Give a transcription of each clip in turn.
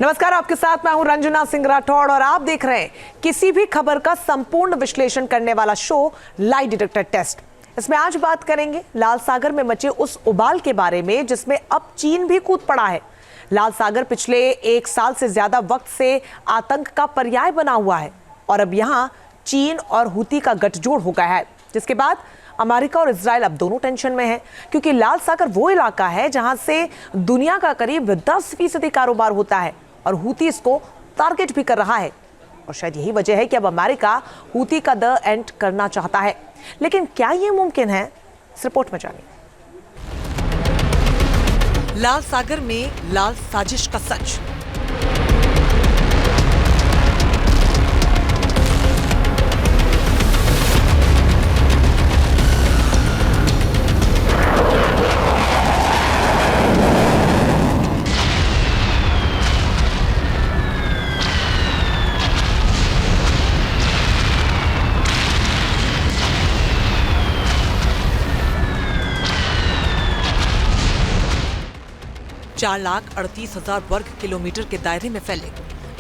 नमस्कार, आपके साथ मैं हूं रंजना सिंह राठौड़ और आप देख रहे हैं किसी भी खबर का संपूर्ण विश्लेषण करने वाला शो लाई डिटेक्टर टेस्ट। इसमें आज बात करेंगे लाल सागर में मचे उस उबाल के बारे में जिसमें अब चीन भी कूद पड़ा है। लाल सागर पिछले 1 साल से ज्यादा वक्त से आतंक का पर्याय बना हुआ है और अब यहां चीन और हूती का गठजोड़ हो गया है, जिसके बाद अमेरिका और इजराइल अब दोनों टेंशन में हैं, क्योंकि लाल सागर वो इलाका है जहां से दुनिया का करीब 10% कारोबार होता है और हूती इसको टारगेट भी कर रहा है। और शायद यही वजह है कि अब अमेरिका हूती का द एंड करना चाहता है। लेकिन क्या यह मुमकिन है, इस रिपोर्ट में जानिए। लाल सागर में लाल साजिश का सच। चार 4,38,000 वर्ग किलोमीटर के दायरे में फैले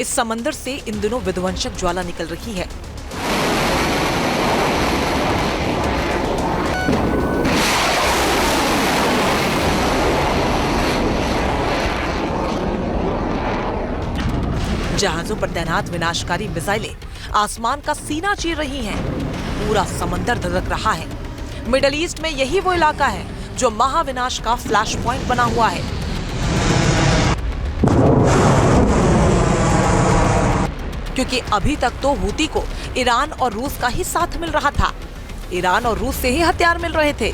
इस समंदर से इन दिनों विध्वंसक ज्वाला निकल रही है। जहाजों पर तैनात विनाशकारी मिसाइलें आसमान का सीना चीर रही हैं। पूरा समंदर धधक रहा है। मिडिल ईस्ट में यही वो इलाका है जो महाविनाश का फ्लैश पॉइंट बना हुआ है। क्योंकि अभी तक तो हूती को ईरान और रूस का ही साथ मिल रहा था। ईरान और रूस से ही हथियार मिल रहे थे।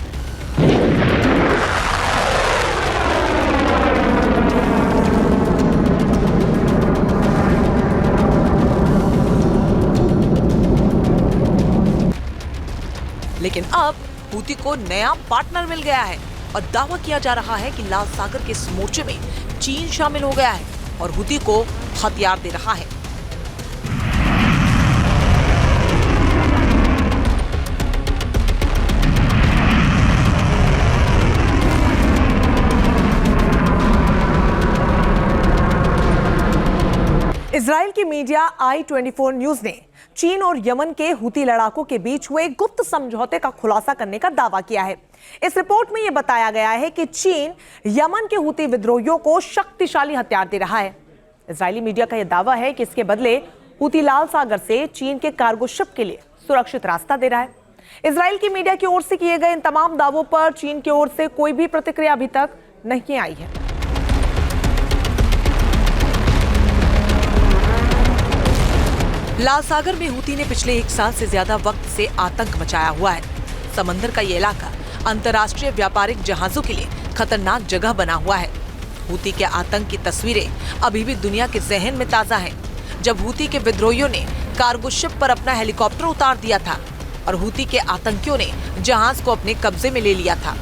लेकिन अब हूती को नया पार्टनर मिल गया है और दावा किया जा रहा है कि लाल सागर के इस मोर्चे में चीन शामिल हो गया है और हूती को हथियार दे रहा है। इजराइल की मीडिया i24 न्यूज ने चीन और यमन के हूती लड़ाकों के बीच हुए गुप्त समझौते का खुलासा करने का दावा किया है। इस रिपोर्ट में यह बताया गया है कि चीन यमन के हूती विद्रोहियों को शक्तिशाली हथियार दे रहा है। इजरायली मीडिया का यह दावा है कि इसके बदले हूती लाल सागर से चीन के कार्गो शिप के लिए सुरक्षित रास्ता दे रहा है। इजराइल की मीडिया की ओर से किए गए इन तमाम दावों पर चीन की ओर से कोई भी प्रतिक्रिया अभी तक नहीं आई है। लाल सागर में हूती ने पिछले 1 साल से ज्यादा वक्त से आतंक मचाया हुआ है। समंदर का ये इलाका अंतर्राष्ट्रीय व्यापारिक जहाजों के लिए खतरनाक जगह बना हुआ है। हूती के आतंक की तस्वीरें अभी भी दुनिया के जहन में ताजा हैं। जब हूती के विद्रोहियों ने कार्गो शिप पर अपना हेलीकॉप्टर उतार दिया था और हूती के आतंकियों ने जहाज को अपने कब्जे में ले लिया था।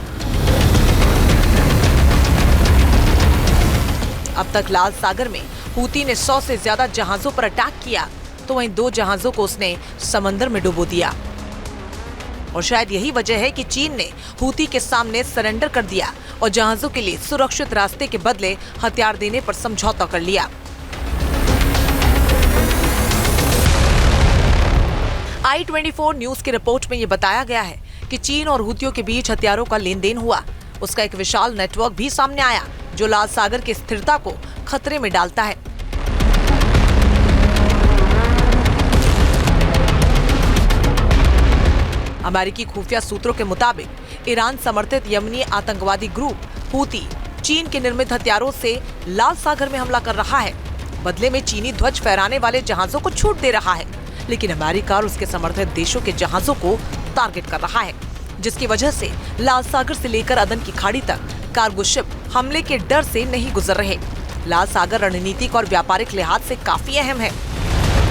अब तक लाल सागर में हूती ने 100 से ज्यादा जहाजों पर अटैक किया, तो वहीं 2 जहाजों को उसने समंदर में डुबो दिया। और शायद यही वजह है कि चीन ने हूती के सामने सरेंडर कर दिया और जहाजों के लिए सुरक्षित रास्ते के बदले हथियार देने पर समझौता कर लिया। i24 न्यूज की रिपोर्ट में यह बताया गया है कि चीन और हूतियों के बीच हथियारों का लेन देन हुआ। उसका एक विशाल नेटवर्क भी सामने आया जो लाल सागर की स्थिरता को खतरे में डालता है। अमेरिकी खुफिया सूत्रों के मुताबिक ईरान समर्थित यमनी आतंकवादी ग्रुप हूती चीन के निर्मित हथियारों से लाल सागर में हमला कर रहा है। बदले में चीनी ध्वज फहराने वाले जहाजों को छूट दे रहा है, लेकिन अमेरिका और उसके समर्थित देशों के जहाजों को टारगेट कर रहा है, जिसकी वजह से लाल सागर से लेकर अदन की खाड़ी तक कार्गो शिप हमले के डर से नहीं गुजर रहे। लाल सागर रणनीतिक और व्यापारिक लिहाज से काफी अहम है।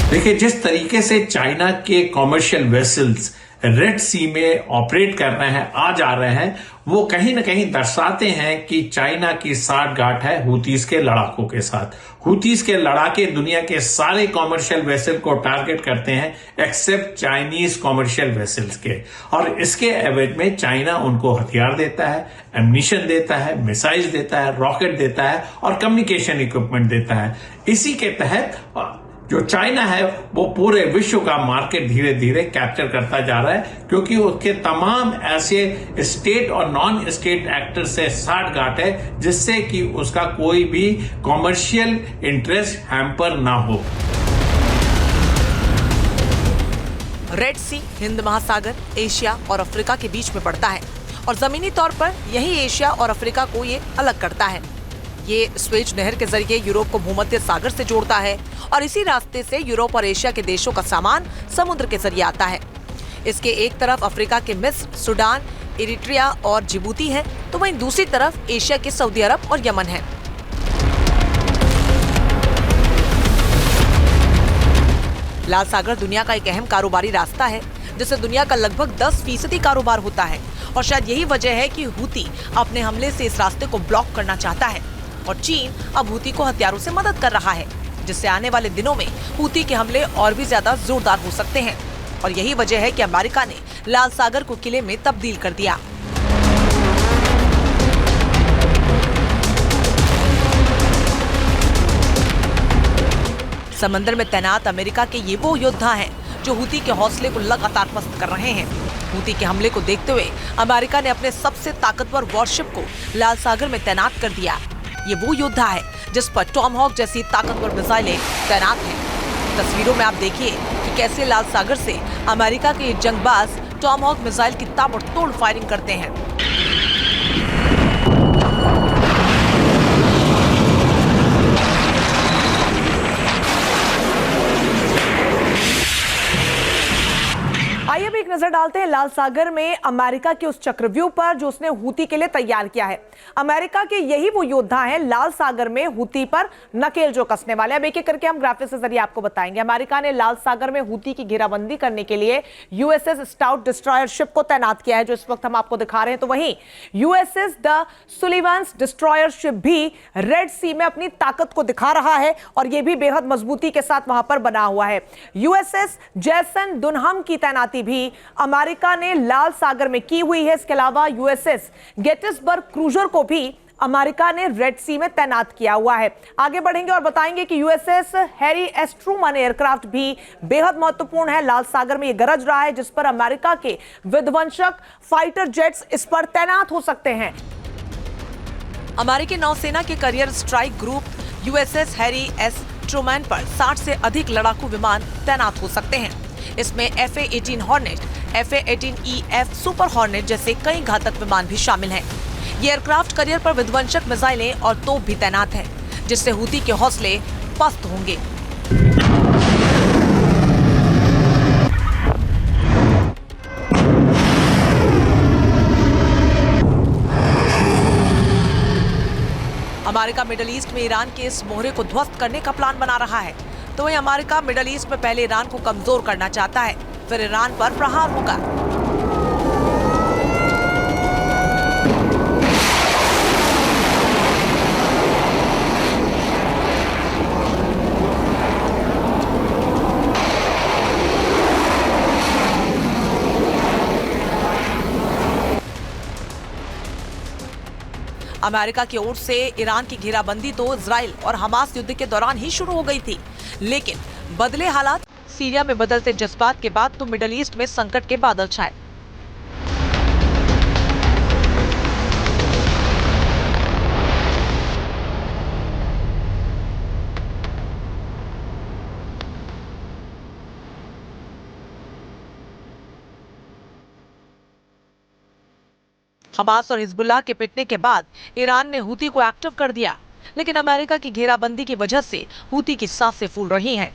देखिए, जिस तरीके से चाइना के कॉमर्शियल वेसल्स रेड सी में ऑपरेट कर रहे हैं, आ जा रहे हैं, वो कहीं ना कहीं दर्शाते हैं कि चाइना की साठगांठ है हुतीस के लड़ाकों के साथ। हुतीस के लड़ाके दुनिया के सारे कॉमर्शियल वेसल को टारगेट करते हैं एक्सेप्ट चाइनीज कॉमर्शियल वेसल्स के, और इसके एवज में चाइना उनको हथियार देता है, एम्यूनिशन देता है, मिसाइल्स देता है, रॉकेट देता है और कम्युनिकेशन इक्विपमेंट देता है। इसी के तहत जो चाइना है वो पूरे विश्व का मार्केट धीरे धीरे कैप्चर करता जा रहा है, क्योंकि उसके तमाम ऐसे स्टेट और नॉन स्टेट एक्टर से साठगांठ है जिससे कि उसका कोई भी कॉमर्शियल इंटरेस्ट हैम्पर ना हो। रेड सी हिंद महासागर, एशिया और अफ्रीका के बीच में पड़ता है और जमीनी तौर पर यही एशिया और अफ्रीका को ये अलग करता है। ये स्वेज नहर के जरिए यूरोप को भूमध्य सागर से जोड़ता है और इसी रास्ते से यूरोप और एशिया के देशों का सामान समुद्र के जरिए आता है। इसके एक तरफ अफ्रीका के मिस्र, सूडान, इरिट्रिया और जिबूती है, तो वहीं दूसरी तरफ एशिया के सऊदी अरब और यमन है। लाल सागर दुनिया का एक अहम कारोबारी रास्ता है जिससे दुनिया का लगभग 10% कारोबार होता है और शायद यही वजह है कि हूती अपने हमले से इस रास्ते को ब्लॉक करना चाहता है और चीन अब हूती को हथियारों से मदद कर रहा है, जिससे आने वाले दिनों में हूती के हमले और भी ज्यादा जोरदार हो सकते हैं। और यही वजह है कि अमेरिका ने लाल सागर को किले में तब्दील कर दिया। समंदर में तैनात अमेरिका के ये वो योद्धा हैं जो हूती के हौसले को लगातार पस्त कर रहे हैं। हूती के हमले को देखते हुए अमेरिका ने अपने सबसे ताकतवर वॉरशिप को लाल सागर में तैनात कर दिया। ये वो योद्धा है जिस पर टॉमहॉक जैसी ताकतवर मिसाइलें तैनात हैं। तस्वीरों में आप देखिए कि कैसे लाल सागर से अमेरिका के ये जंगबाज टॉमहॉक मिसाइल की ताबड़तोड़ फायरिंग करते हैं। आइए अब एक नजर डालते हैं लाल सागर में अमेरिका के उस चक्रव्यूह पर जो उसने हूती के लिए तैयार किया है। अमेरिका के यही वो योद्धा हैं लाल सागर में हूती पर नकेल जो कसने वाले। अब एक एक करके हम ग्राफिक्स के जरिए आपको बताएंगे। अमेरिका ने लाल सागर में हूती की घेराबंदी करने के लिए यूएसएस स्टाउट डिस्ट्रॉयर शिप को तैनात किया है, जो इस वक्त हम आपको दिखा रहे हैं। तो वहीं यूएसएस द सुलिवान्स डिस्ट्रॉयर शिप भी रेड सी में अपनी ताकत को दिखा रहा है और यह भी बेहद मजबूती के साथ वहां पर बना हुआ है। यूएसएस जैसन दुनहम की तैनाती भी अमेरिका ने लाल सागर में की हुई है। इसके अलावा यूएसएस गेटिसबर्ग क्रूजर को भी अमेरिका ने रेड सी में तैनात किया हुआ है। आगे बढ़ेंगे और बताएंगे कि USS Harry S Truman aircraft भी बेहद महत्वपूर्ण है। लाल सागर में यह गरज रहा है जिस पर अमेरिका के विध्वंसक फाइटर जेट्स इस पर तैनात हो सकते हैं। अमेरिकी नौसेना के career strike group USS Harry S Truman पर 60 से अधिक लड़ाकू विमान तैनात हो सकते हैं। इसमें FA-18 hornet, FA-18EF super hornet जैसे कई घातक विमान भी शामिल हैं। ये एयरक्राफ्ट करियर पर विध्वंसक मिसाइलें और तोप भी तैनात हैं, जिससे हूती के हौसले पस्त होंगे। अमेरिका मिडिल ईस्ट में ईरान के इस मोहरे को ध्वस्त करने का प्लान बना रहा है। तो वहीं अमेरिका मिडिल ईस्ट में पहले ईरान को कमजोर करना चाहता है, फिर ईरान पर प्रहार होगा। अमेरिका की ओर से ईरान की घेराबंदी तो इजराइल और हमास युद्ध के दौरान ही शुरू हो गई थी, लेकिन बदले हालात, सीरिया में बदलते जज्बात के बाद तो मिडिल ईस्ट में संकट के बादल छाए। हमास और हिजबुल्लाह के पिटने के बाद ईरान ने हूती को एक्टिव कर दिया, लेकिन अमेरिका की घेराबंदी की वजह से हूती की सांसें फूल रही हैं।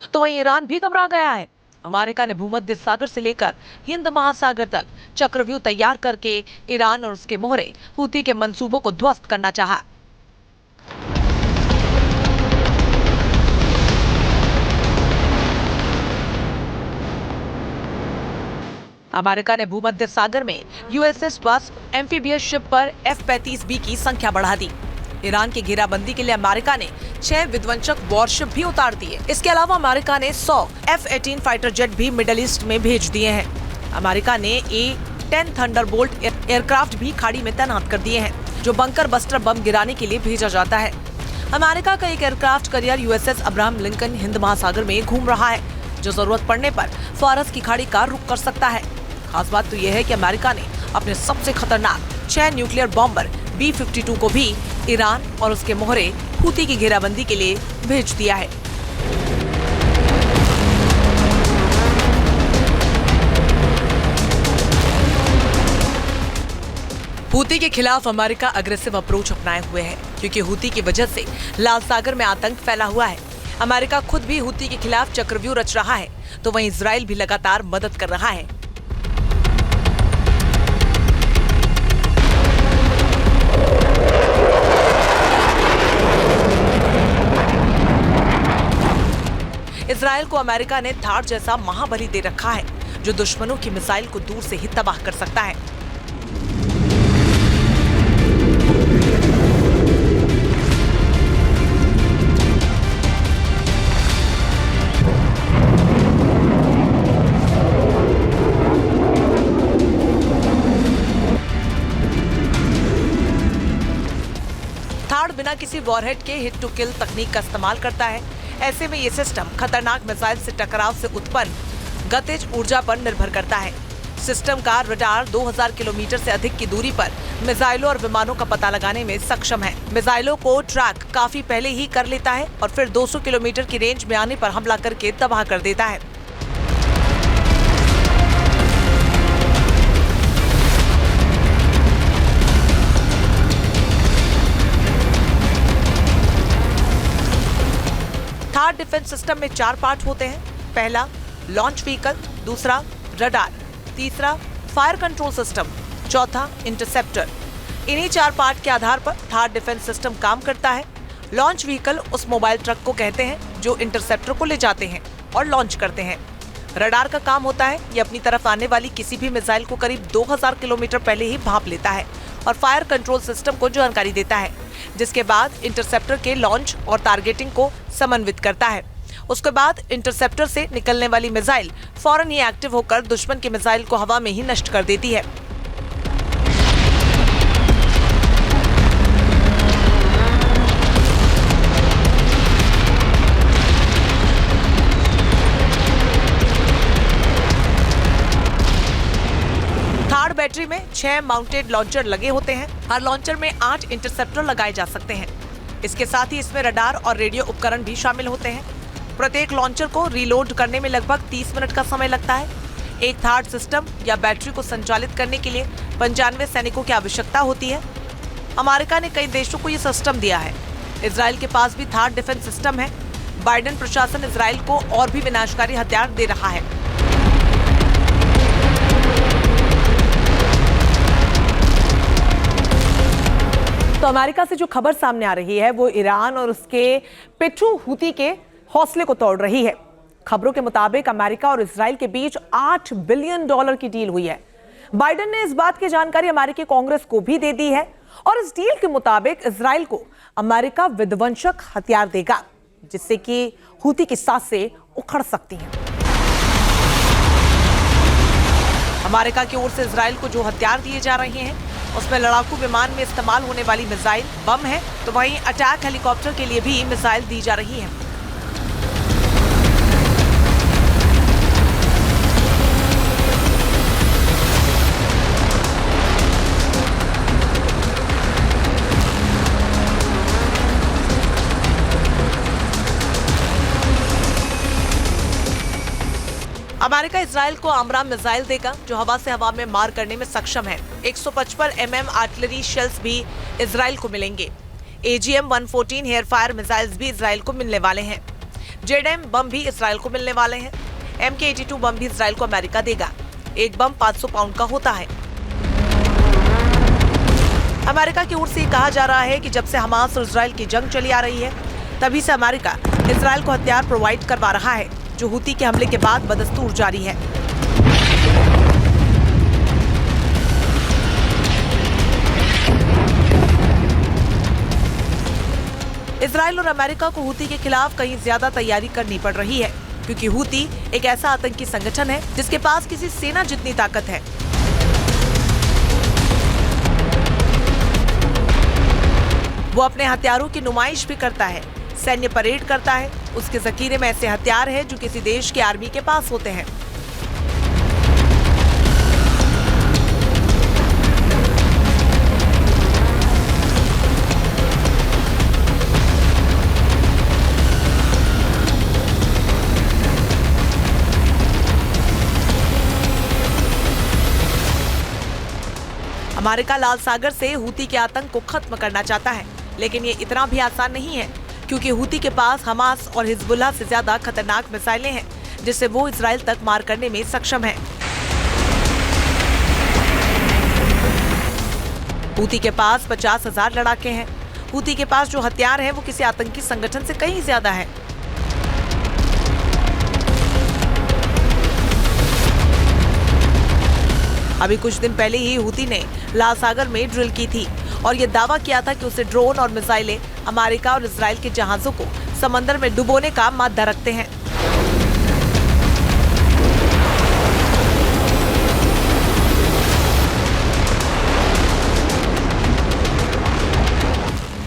तो वहीं ईरान भी घबरा गया है। अमेरिका ने भूमध्य सागर से लेकर हिंद महासागर तक चक्रव्यूह तैयार करके ईरान और उसके मोहरे हूती के मंसूबों को ध्वस्त करना चाहा। अमेरिका ने भूमध्य सागर में यूएसएस वास्प एम्फीबियस शिप पर F-35B की संख्या बढ़ा दी। ईरान की घेराबंदी के लिए अमेरिका ने 6 विध्वंसक वॉरशिप भी उतार दिए। इसके अलावा अमेरिका ने 100 F-18 फाइटर जेट भी मिडिल ईस्ट में भेज दिए हैं। अमेरिका ने A-10 थंडरबोल्ट एयरक्राफ्ट भी खाड़ी में तैनात कर दिए हैं, जो बंकर बस्टर बम गिराने के लिए भेजा जाता है। अमेरिका का एक aircraft carrier USS Abraham Lincoln Hind महासागर में घूम रहा है, जो जरूरत पड़ने पर फारस की खाड़ी का रुख कर सकता है। खास बात तो यह है कि अमेरिका ने अपने सबसे खतरनाक 6 न्यूक्लियर बॉम्बर B-52 को भी ईरान और उसके मोहरे हूती की घेराबंदी के लिए भेज दिया है। हूती के खिलाफ अमेरिका अग्रेसिव अप्रोच अपनाए हुए है, क्योंकि हूती की वजह से लाल सागर में आतंक फैला हुआ है। अमेरिका खुद भी हूती के खिलाफ चक्रव्यूह रच रहा है, तो वहीं इजराइल भी लगातार मदद कर रहा है। इजराइल को अमेरिका ने थार जैसा महाबली दे रखा है, जो दुश्मनों की मिसाइल को दूर से ही तबाह कर सकता है। थार बिना किसी वॉरहेड के हिट टू किल तकनीक का इस्तेमाल करता है। ऐसे में ये सिस्टम खतरनाक मिसाइल से टकराव से उत्पन्न गतिज ऊर्जा पर निर्भर करता है। सिस्टम का रडार 2000 किलोमीटर से अधिक की दूरी पर मिसाइलों और विमानों का पता लगाने में सक्षम है। मिसाइलों को ट्रैक काफी पहले ही कर लेता है और फिर 200 किलोमीटर की रेंज में आने पर हमला करके तबाह कर देता है। थार डिफेंस सिस्टम में 4 पार्ट होते हैं। पहला लॉन्च व्हीकल, दूसरा रडार, तीसरा फायर कंट्रोल सिस्टम, चौथा इंटरसेप्टर। इन्हीं 4 पार्ट के आधार पर थार डिफेंस सिस्टम काम करता है। लॉन्च व्हीकल उस मोबाइल ट्रक को कहते हैं जो इंटरसेप्टर को ले जाते हैं और लॉन्च करते हैं। रडार का काम होता है ये अपनी तरफ आने वाली किसी भी मिसाइल को करीब 2000 किलोमीटर पहले ही भांप लेता है और फायर कंट्रोल सिस्टम को जानकारी देता है, जिसके बाद इंटरसेप्टर के लॉन्च और टारगेटिंग को समन्वित करता है। उसके बाद इंटरसेप्टर से निकलने वाली मिसाइल फौरन ही एक्टिव होकर दुश्मन की मिसाइल को हवा में ही नष्ट कर देती है। थार बैटरी में 6 माउंटेड लॉन्चर लगे होते हैं। हर लॉन्चर में 8 इंटरसेप्टर लगाए जा सकते हैं। इसके साथ ही इसमें रडार और रेडियो उपकरण भी शामिल होते हैं। प्रत्येक लॉन्चर को रीलोड करने में लगभग 30 मिनट का समय लगता है। एक थार सिस्टम या बैटरी को संचालित करने के लिए 95 सैनिकों की आवश्यकता होती है। अमेरिका ने कई देशों को ये सिस्टम दिया है। इजराइल के पास भी थार डिफेंस सिस्टम है। बाइडेन प्रशासन इजराइल को और भी विनाशकारी हथियार दे रहा है। तो अमेरिका से जो खबर सामने आ रही है वो ईरान और उसके पेट्रो हूती के हौसले को तोड़ रही है। खबरों के मुताबिक अमेरिका और इजराइल के बीच $8 बिलियन की डील हुई है। बाइडेन ने इस बात की जानकारी अमेरिकी कांग्रेस को भी दे दी है और इस डील के मुताबिक इजराइल को अमेरिका विध्वंसक हथियार देगा, जिससे कि हूती की सांसें उखड़ सकती हैं। अमेरिका की ओर से इजराइल को जो हथियार दिए जा रहे हैं उसमें लड़ाकू विमान में इस्तेमाल होने वाली मिसाइल बम है, तो वहीं अटैक हेलीकॉप्टर के लिए भी मिसाइल दी जा रही है। अमेरिका इजराइल को आमराम मिसाइल देगा, जो हवा से हवा में मार करने में सक्षम है। 155 mm आर्टिलरी शेल्स भी इजराइल को मिलेंगे। AGM-114 हेयर फायर मिसाइल्स भी इजराइल को मिलने वाले हैं। JDAM बम भी इजराइल को मिलने वाले हैं। MK-82 बम भी इजराइल को अमेरिका देगा। एक बम 500 पाउंड का होता है। अमेरिका की ओर से कहा जा रहा है कि जब से हमास और इजराइल की जंग चली आ रही है, तभी से अमेरिका इजराइल को हथियार प्रोवाइड करवा रहा है, जो हूती के हमले के बाद बदस्तूर जारी है। इजराइल और अमेरिका को हूती के खिलाफ कहीं ज्यादा तैयारी करनी पड़ रही है, क्योंकि हूती एक ऐसा आतंकी संगठन है जिसके पास किसी सेना जितनी ताकत है। वो अपने हथियारों की नुमाइश भी करता है, सैन्य परेड करता है। उसके जखीरे में ऐसे हथियार हैं जो किसी देश की आर्मी के पास होते हैं। अमेरिका लाल सागर से हूती के आतंक को खत्म करना चाहता है, लेकिन ये इतना भी आसान नहीं है, क्योंकि हूती के पास हमास और हिजबुल्लाह से ज्यादा खतरनाक मिसाइलें हैं, जिससे वो इजराइल तक मार करने में सक्षम है। हूती के पास 50,000 लड़ाके हैं। हूती के पास जो हथियार है वो किसी आतंकी संगठन से कहीं ज्यादा है। अभी कुछ दिन पहले ही हूती ने लाल सागर में ड्रिल की थी और ये दावा किया था कि उसे ड्रोन और मिसाइलें अमेरिका और इजराइल के जहाजों को समंदर में डुबोने का मादा रखते हैं।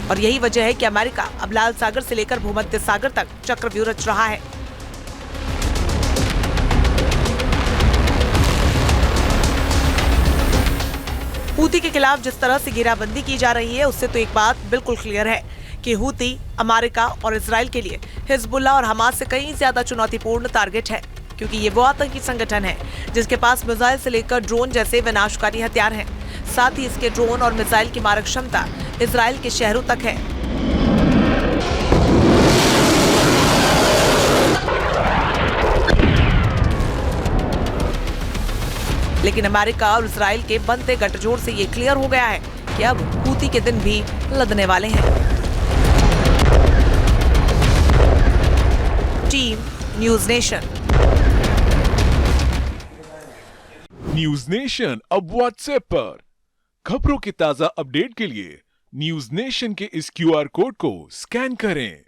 और यही वजह है कि अमेरिका अब लाल सागर से लेकर भूमध्य सागर तक चक्रव्यूह रच रहा है। हूती के खिलाफ जिस तरह से घेराबंदी की जा रही है, उससे तो एक बात बिल्कुल क्लियर है कि हूती अमेरिका और इजराइल के लिए हिजबुल्लाह और हमास से कहीं ज्यादा चुनौतीपूर्ण टारगेट है, क्योंकि ये वो आतंकी संगठन है जिसके पास मिसाइल से लेकर ड्रोन जैसे विनाशकारी हथियार हैं। साथ ही इसके ड्रोन और मिसाइल की मारक क्षमता इजराइल के शहरों तक है। लेकिन अमेरिका और इजराइल के बनते गठजोड़ से ये क्लियर हो गया है कि अब हूती के दिन भी लदने वाले हैं। Team news nation. News nation अब व्हाट्सएप पर खबरों की ताजा अपडेट के लिए न्यूज नेशन के इस QR कोड को स्कैन करें।